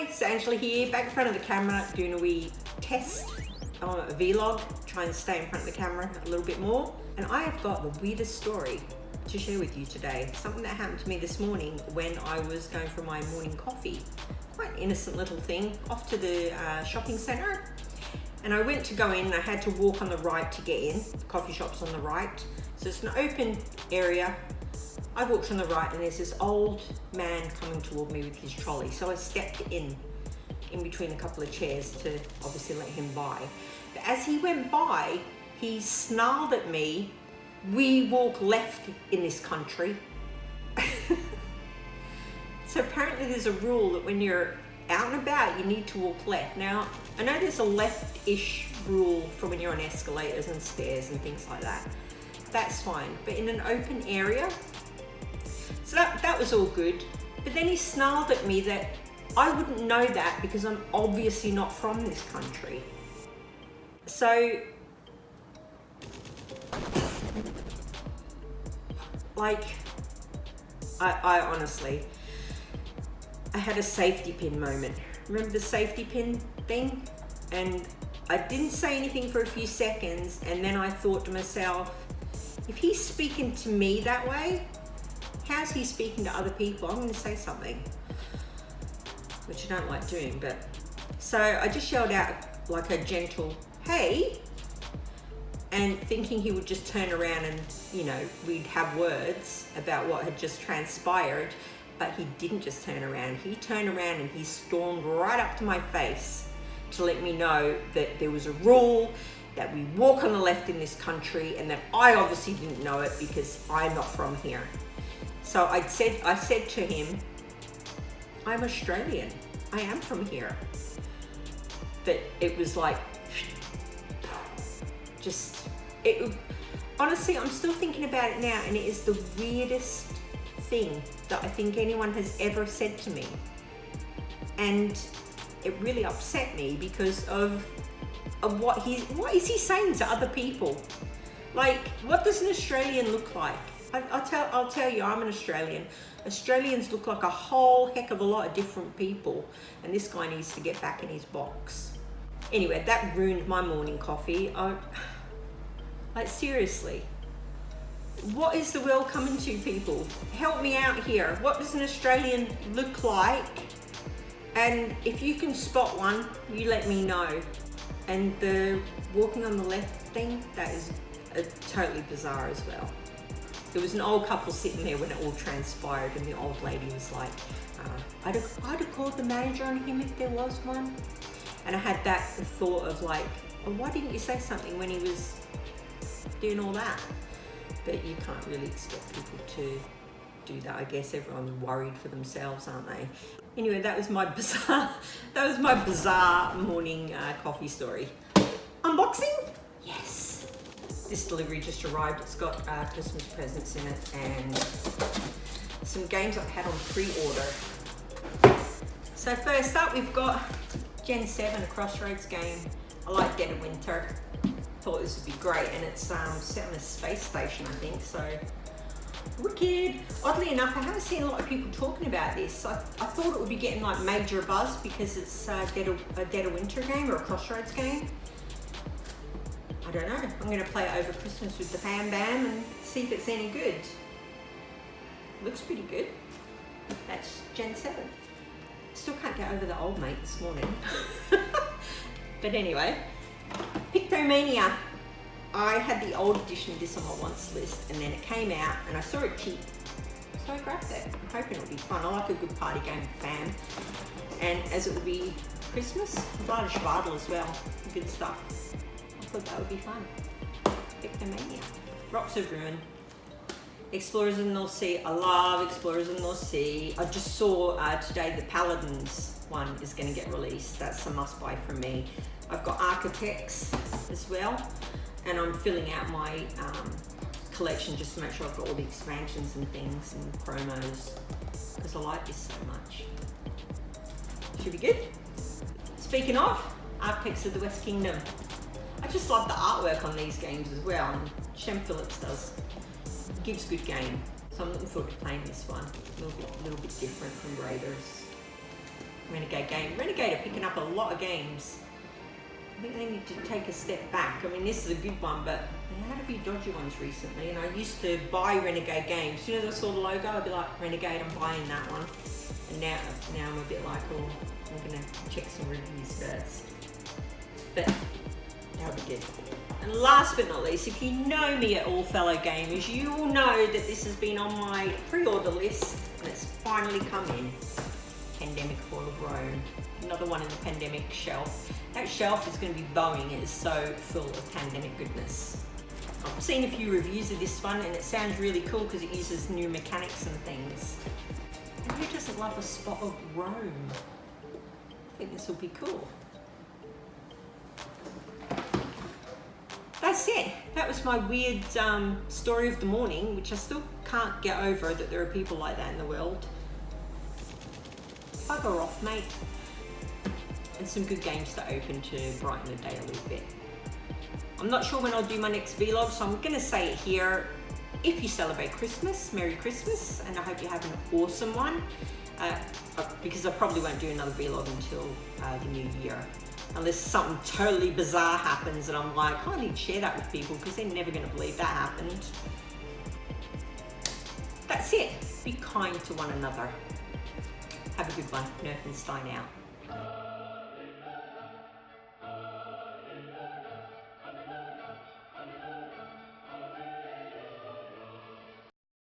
it's Angela here, back in front of the camera doing a wee test on a vlog, trying to stay in front of the camera a little bit more. And I have got the weirdest story to share with you today. Something that happened to me this morning when I was going for my morning coffee. Quite an innocent little thing, off to the shopping centre. And I went to go in and I had to walk on the right to get in. The coffee shop's on the right. So it's an open area. I walked on the right and there's this old man coming toward me with his trolley. So I stepped in between a couple of chairs to obviously let him by. But as he went by, he snarled at me, "We walk left in this country." So apparently there's a rule that when you're out and about, you need to walk left. Now, I know there's a left-ish rule for when you're on escalators and stairs and things like that. That's fine. But in an open area, so that was all good. But then he snarled at me that I wouldn't know that because I'm obviously not from this country. So, like, I honestly, I had a safety pin moment. Remember the safety pin thing? And I didn't say anything for a few seconds, and then I thought to myself, if he's speaking to me that way, how's he speaking to other people? I'm going to say something, which I don't like doing, but so I just yelled out like a gentle "hey," and thinking he would just turn around and, you know, we'd have words about what had just transpired. But he didn't just turn around. He turned around and he stormed right up to my face to let me know that there was a rule that we walk on the left in this country, and that I obviously didn't know it because I'm not from here. So I said to him, "I'm Australian. I am from here." But it was like, honestly, I'm still thinking about it now, and it is the weirdest thing that I think anyone has ever said to me. And it really upset me because of what is he saying to other people? Like, what does an Australian look like? I'll tell you, I'm an Australian. Australians look like a whole heck of a lot of different people, and this guy needs to get back in his box. Anyway, that ruined my morning coffee. Like, seriously, what is the world coming to, people? Help me out here. What does an Australian look like? And if you can spot one, you let me know. And the walking on the left thing, that is totally bizarre as well. There was an old couple sitting there when it all transpired, and the old lady was like, I'd have called the manager on him if there was one. And I had that thought of like, oh, why didn't you say something when he was doing all that? But you can't really expect people to do that. I guess everyone's worried for themselves, aren't they? Anyway, that was my bizarre morning coffee story. Unboxing? Yes. This delivery just arrived. It's got Christmas presents in it and some games I've had on pre-order. So first up, we've got Gen 7, a Crossroads game. I like Dead of Winter. Thought this would be great, and it's set on a space station, I think, so wicked. Oddly enough, I haven't seen a lot of people talking about this. I thought it would be getting like major buzz because it's a Dead of Winter game or a Crossroads game. I don't know. I'm going to play it over Christmas with the Bam Bam and see if it's any good. Looks pretty good. That's Gen 7. Still can't get over the old mate this morning. But anyway, Pictomania. I had the old edition of this on my wants list, and then it came out and I saw it cheap, so I grabbed it. I'm hoping it'll be fun. I like a good party game with fam, and as it will be Christmas, Vlada Schwadl as well, good stuff. I thought that would be fun. Pictomania. Rocks of Ruin. Explorers of the North Sea. I love Explorers of the North Sea. I just saw today the Paladins one is going to get released. That's a must buy from me. I've got Architects as well, and I'm filling out my collection just to make sure I've got all the expansions and things and promos, because I like this so much. Should be good. Speaking of, Architects of the West Kingdom. I just love the artwork on these games as well, and Shem Phillips gives good game. So I'm looking forward to playing this one. A little bit different from Raiders. Renegade game. Renegade are picking up a lot of games. I think they need to take a step back. I mean, this is a good one, but they had a few dodgy ones recently, and I used to buy Renegade games. As soon as I saw the logo, I'd be like, Renegade, I'm buying that one. And now I'm a bit like, oh, I'm gonna check some reviews first. But that'll be good. And last but not least, if you know me at all, fellow gamers, you will know that this has been on my pre-order list, and it's finally come in. Pandemic Fall of Rome. Another one in the pandemic shelf. That shelf is going to be bowing. It is so full of pandemic goodness. I've seen a few reviews of this one, and it sounds really cool because it uses new mechanics and things. And who doesn't love a spot of Rome? I think this will be cool. That's it. That was my weird story of the morning, which I still can't get over that there are people like that in the world. Bugger off, mate. And some good games to open to brighten the day a little bit. I'm not sure when I'll do my next vlog, so I'm gonna say it here. If you celebrate Christmas, Merry Christmas, and I hope you have an awesome one. Because I probably won't do another vlog until the new year. Unless something totally bizarre happens and I'm like, oh, I need to share that with people because they're never gonna believe that happened. That's it. Be kind to one another. Have a good one. Nerfenstein out.